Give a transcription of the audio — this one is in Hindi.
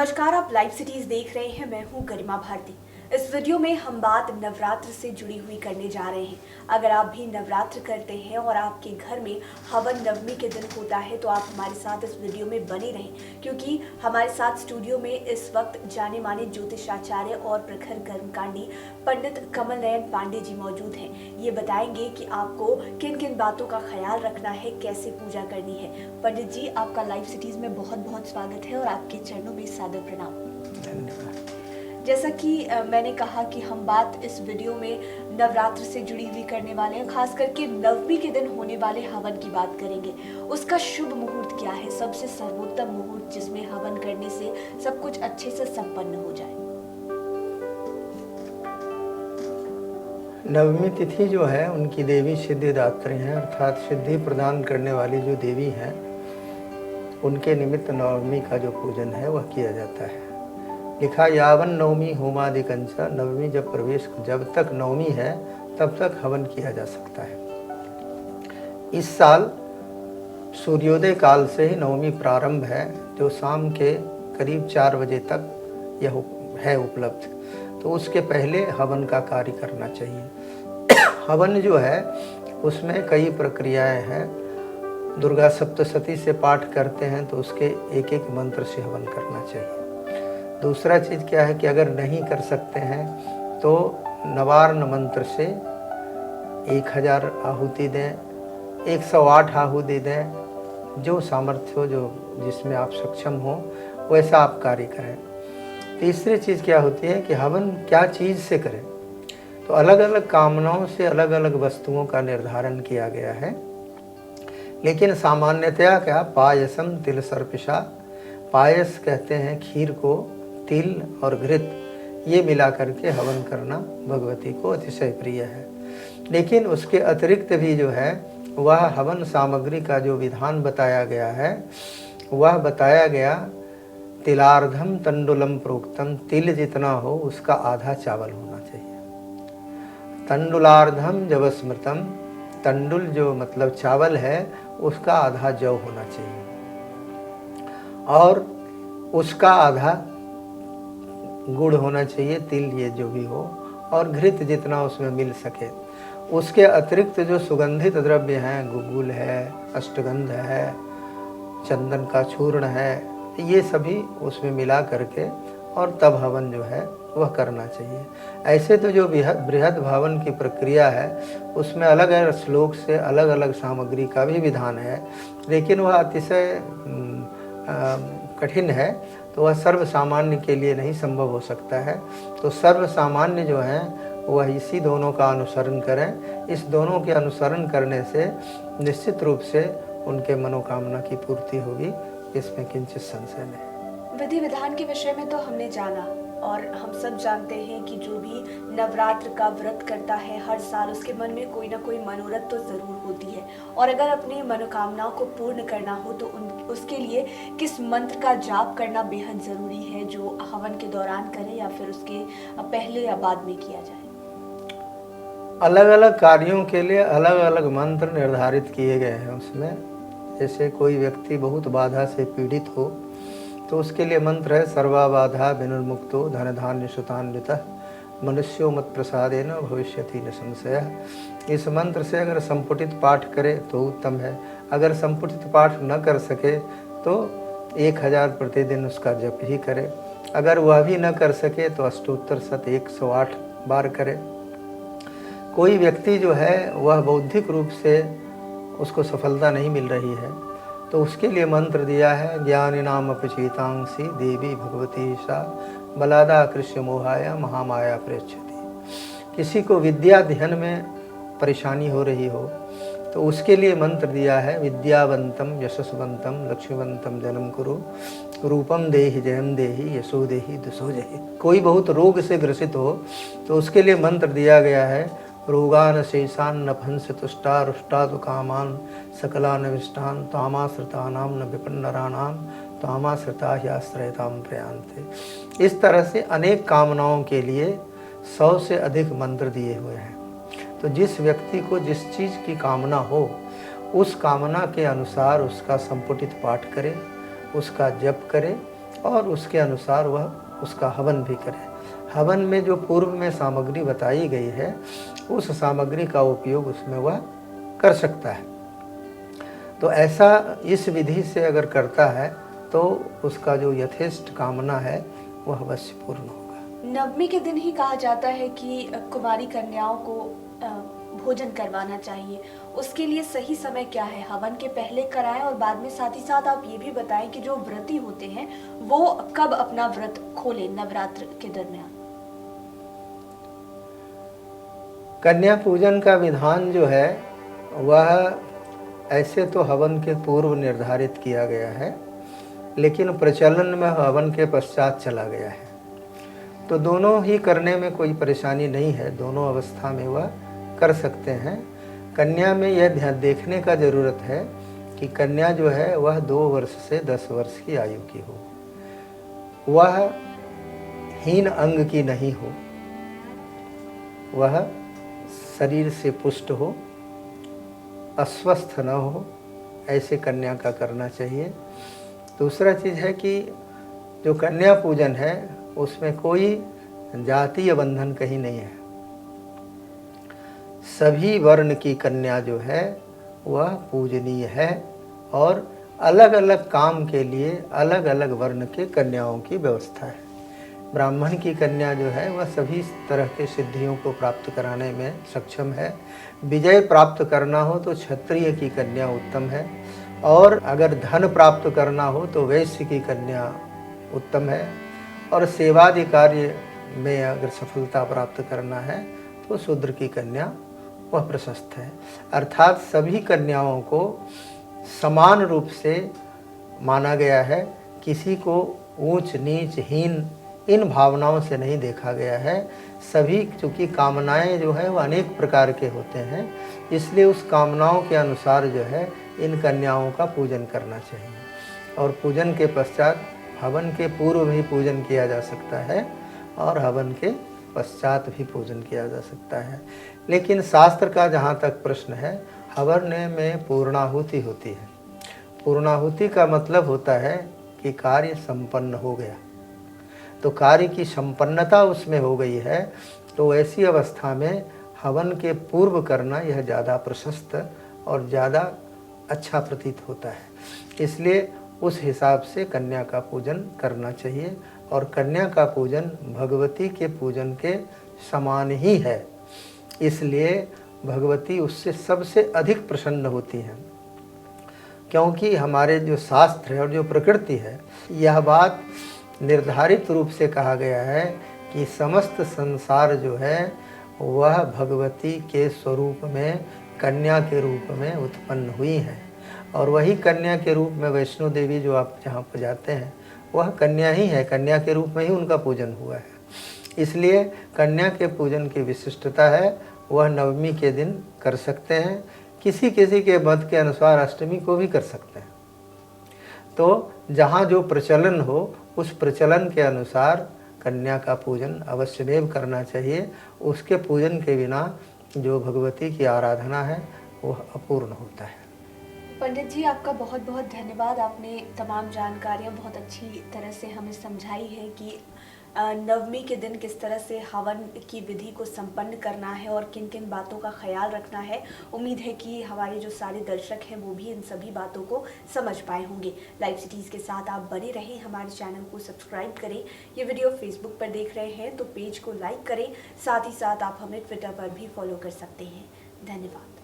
नमस्कार, आप लाइव सिटीज देख रहे हैं। मैं हूं गरिमा भारती। इस वीडियो में हम बात नवरात्र से जुड़ी हुई करने जा रहे हैं। अगर आप भी नवरात्र करते हैं और आपके घर में हवन नवमी के दिन होता है तो आप हमारे साथ इस वीडियो में बने रहें, क्योंकि हमारे साथ स्टूडियो में इस वक्त जाने माने ज्योतिषाचार्य और प्रखर कर्मकांडी पंडित कमल नयन पांडे जी मौजूद हैं। ये बताएंगे कि आपको किन किन बातों का ख्याल रखना है, कैसे पूजा करनी है। पंडित जी, आपका लाइव सिटीज में बहुत बहुत स्वागत है और आपके चरणों में सादर प्रणाम। धन्यवाद। जैसा कि मैंने कहा कि हम बात इस वीडियो में नवरात्र से जुड़ी हुई करने वाले हैं, खास करके नवमी के दिन होने वाले हवन की बात करेंगे। उसका शुभ मुहूर्त क्या है, सबसे सर्वोत्तम मुहूर्त जिसमें हवन करने से सब कुछ अच्छे से संपन्न हो जाए। नवमी तिथि जो है उनकी देवी सिद्धिदात्री हैं, अर्थात सिद्धि प्रदान करने वाली जो देवी हैं उनके निमित्त नवमी का जो पूजन है वह किया जाता है। लिखा यावन नवमी होमादि कंच, नवमी जब तक नवमी है तब तक हवन किया जा सकता है। इस साल सूर्योदय काल से ही नवमी प्रारंभ है, जो शाम के करीब 4 बजे तक यह है उपलब्ध। तो उसके पहले हवन का कार्य करना चाहिए। हवन जो है उसमें कई प्रक्रियाएं हैं। दुर्गा सप्तशती से पाठ करते हैं तो उसके एक एक मंत्र से हवन करना चाहिए। दूसरा चीज़ क्या है कि अगर नहीं कर सकते हैं तो नवार्न मंत्र से 1000 आहुति दें, 108 आहुति दें, जो सामर्थ्य हो, जो जिसमें आप सक्षम हो वैसा आप कार्य करें। तीसरी चीज़ क्या होती है कि हवन क्या चीज़ से करें, तो अलग अलग कामनाओं से अलग अलग वस्तुओं का निर्धारण किया गया है। लेकिन सामान्यतया क्या, पायसम तिल सर्पिषा, पायस कहते हैं खीर को, तिल और घृत ये मिला करके हवन करना भगवती को अतिशय प्रिय है। लेकिन उसके अतिरिक्त भी जो है वह हवन सामग्री का जो विधान बताया गया है वह बताया गया, तिलार्धम तंडुलम प्रोक्तम, तिल जितना हो उसका आधा चावल होना चाहिए। तंडुलार्धम जव स्मृतम, तंडुल जो मतलब चावल है उसका आधा जव होना चाहिए और उसका आधा गुड़ होना चाहिए, तिल ये जो भी हो, और घृत जितना उसमें मिल सके। उसके अतिरिक्त जो सुगंधित द्रव्य हैं, गुगुल है, अष्टगंध है, चंदन का चूर्ण है, ये सभी उसमें मिला करके और तब हवन जो है वह करना चाहिए। ऐसे तो जो बृहद हवन की प्रक्रिया है उसमें अलग अलग श्लोक से अलग अलग सामग्री का भी विधान है, लेकिन वह अतिशय कठिन है, तो वह सर्व सामान्य के लिए नहीं संभव हो सकता है। तो सर्व सामान्य जो है वह इसी दोनों का अनुसरण करें। इस दोनों के अनुसरण करने से निश्चित रूप से उनके मनोकामना की पूर्ति होगी, इसमें किंचित संशय नहीं। विधि विधान के विषय में तो हमने जाना, और हम सब जानते हैं कि जो भी नवरात्र का व्रत करता है हर साल उसके मन में कोई ना कोई मनोरथ तो ज़रूर होती है, और अगर अपनी मनोकामनाओं को पूर्ण करना हो तो उसके लिए किस मंत्र का जाप करना बेहद ज़रूरी है, जो हवन के दौरान करें या फिर उसके पहले या बाद में किया जाए। अलग अलग कार्यों के लिए अलग अलग मंत्र निर्धारित किए गए हैं उसमें। जैसे कोई व्यक्ति बहुत बाधा से पीड़ित हो तो उसके लिए मंत्र है, सर्वा बाधा विनिर्मुक्तो धन धान्य सुतान्वितः मनुष्यो मत प्रसादेन भविष्यति न संशयः। इस मंत्र से अगर संपुटित पाठ करे तो उत्तम है। अगर संपुटित पाठ न कर सके तो 1000 प्रतिदिन उसका जप ही करे। अगर वह भी न कर सके तो अष्टोत्तर शत 108 बार करे। कोई व्यक्ति जो है वह बौद्धिक रूप से उसको सफलता नहीं मिल रही है तो उसके लिए मंत्र दिया है, ज्ञानी नाम अपचेतांसी देवी भगवती सा बलादा कृष्य मोहाया महामाया प्रेक्षति। किसी को विद्या अध्ययन में परेशानी हो रही हो तो उसके लिए मंत्र दिया है, विद्यावंतम यशस्वंतम लक्ष्मीवंतम जन्म कुरु, रूपम देहि जयम देहि यशो देहि दुसो जहि। कोई बहुत रोग से ग्रसित हो तो उसके लिए मंत्र दिया गया है, रोगान शेषान नभंस तुष्टा रुष्टा तो कामान सकलान विष्टान तामाश्रितानाम न विपन्नराणाम तामाश्रिता ह्याश्रयताम प्रयांते। इस तरह से अनेक कामनाओं के लिए 100 से अधिक मंत्र दिए हुए हैं। तो जिस व्यक्ति को जिस चीज़ की कामना हो उस कामना के अनुसार उसका संपुटित पाठ करे, उसका जप करे और उसके अनुसार वह उसका हवन भी करे। हवन में जो पूर्व में सामग्री बताई गई है उस सामग्री का उपयोग उसमें वह कर सकता है। तो ऐसा इस विधि से अगर करता है तो उसका जो यथेष्ट कामना है वह अवश्य पूर्ण होगा। नवमी के दिन ही कहा जाता है कि कुमारी कन्याओं को भोजन करवाना चाहिए, उसके लिए सही समय क्या है? हवन के पहले कराएं और बाद में साथ ही साथ आप ये भी बताएं कि जो व्रती होते हैं वो कब अपना व्रत खोलें नवरात्र के दरमियान। कन्या पूजन का विधान जो है वह ऐसे तो हवन के पूर्व निर्धारित किया गया है, लेकिन प्रचलन में हवन के पश्चात चला गया है। तो दोनों ही करने में कोई परेशानी नहीं है, दोनों अवस्था में वह कर सकते हैं। कन्या में यह ध्यान देखने का ज़रूरत है कि कन्या जो है वह 2 वर्ष से 10 वर्ष की आयु की हो, वह हीन अंग की नहीं हो, वह शरीर से पुष्ट हो, अस्वस्थ न हो, ऐसे कन्या का करना चाहिए। दूसरा चीज़ है कि जो कन्या पूजन है उसमें कोई जातीय बंधन कहीं नहीं है। सभी वर्ण की कन्या जो है वह पूजनीय है और अलग अलग काम के लिए अलग अलग वर्ण के कन्याओं की व्यवस्था है। ब्राह्मण की कन्या जो है वह सभी तरह के सिद्धियों को प्राप्त कराने में सक्षम है। विजय प्राप्त करना हो तो क्षत्रिय की कन्या उत्तम है, और अगर धन प्राप्त करना हो तो वैश्य की कन्या उत्तम है, और सेवादि कार्य में अगर सफलता प्राप्त करना है तो शूद्र की कन्या वह प्रशस्त है। अर्थात सभी कन्याओं को समान रूप से माना गया है, किसी को ऊंच नीच हीन इन भावनाओं से नहीं देखा गया है। सभी चूँकि कामनाएं जो है वह अनेक प्रकार के होते हैं, इसलिए उस कामनाओं के अनुसार जो है इन कन्याओं का पूजन करना चाहिए। और पूजन के पश्चात हवन के पूर्व भी पूजन किया जा सकता है और हवन के पश्चात भी पूजन किया जा सकता है। लेकिन शास्त्र का जहाँ तक प्रश्न है, हवन में पूर्णाहुति होती है। पूर्णाहुति का मतलब होता है कि कार्य संपन्न हो गया, तो कार्य की संपन्नता उसमें हो गई है, तो ऐसी अवस्था में हवन के पूर्व करना यह ज़्यादा प्रशस्त और ज़्यादा अच्छा प्रतीत होता है। इसलिए उस हिसाब से कन्या का पूजन करना चाहिए, और कन्या का पूजन भगवती के पूजन के समान ही है, इसलिए भगवती उससे सबसे अधिक प्रसन्न होती हैं। क्योंकि हमारे जो शास्त्र है और जो प्रकृति है, यह बात निर्धारित रूप से कहा गया है कि समस्त संसार जो है वह भगवती के स्वरूप में कन्या के रूप में उत्पन्न हुई है, और वही कन्या के रूप में वैष्णो देवी जो आप जहाँ पर जाते हैं वह कन्या ही है, कन्या के रूप में ही उनका पूजन हुआ है। इसलिए कन्या के पूजन की विशिष्टता है, वह नवमी के दिन कर सकते हैं, किसी किसी के मत के अनुसार अष्टमी को भी कर सकते हैं। तो जहाँ जो प्रचलन हो उस प्रचलन के अनुसार कन्या का पूजन अवश्यमेव करना चाहिए। उसके पूजन के बिना जो भगवती की आराधना है वह अपूर्ण होता है। पंडित जी, आपका बहुत बहुत धन्यवाद। आपने तमाम जानकारियाँ बहुत अच्छी तरह से हमें समझाई है कि नवमी के दिन किस तरह से हवन की विधि को संपन्न करना है और किन किन बातों का ख्याल रखना है। उम्मीद है कि हमारे जो सारे दर्शक हैं वो भी इन सभी बातों को समझ पाए होंगे। लाइव सिटीज़ के साथ आप बने रहें, हमारे चैनल को सब्सक्राइब करें। ये वीडियो फेसबुक पर देख रहे हैं तो पेज को लाइक करें, साथ ही साथ आप हमें ट्विटर पर भी फॉलो कर सकते हैं। धन्यवाद।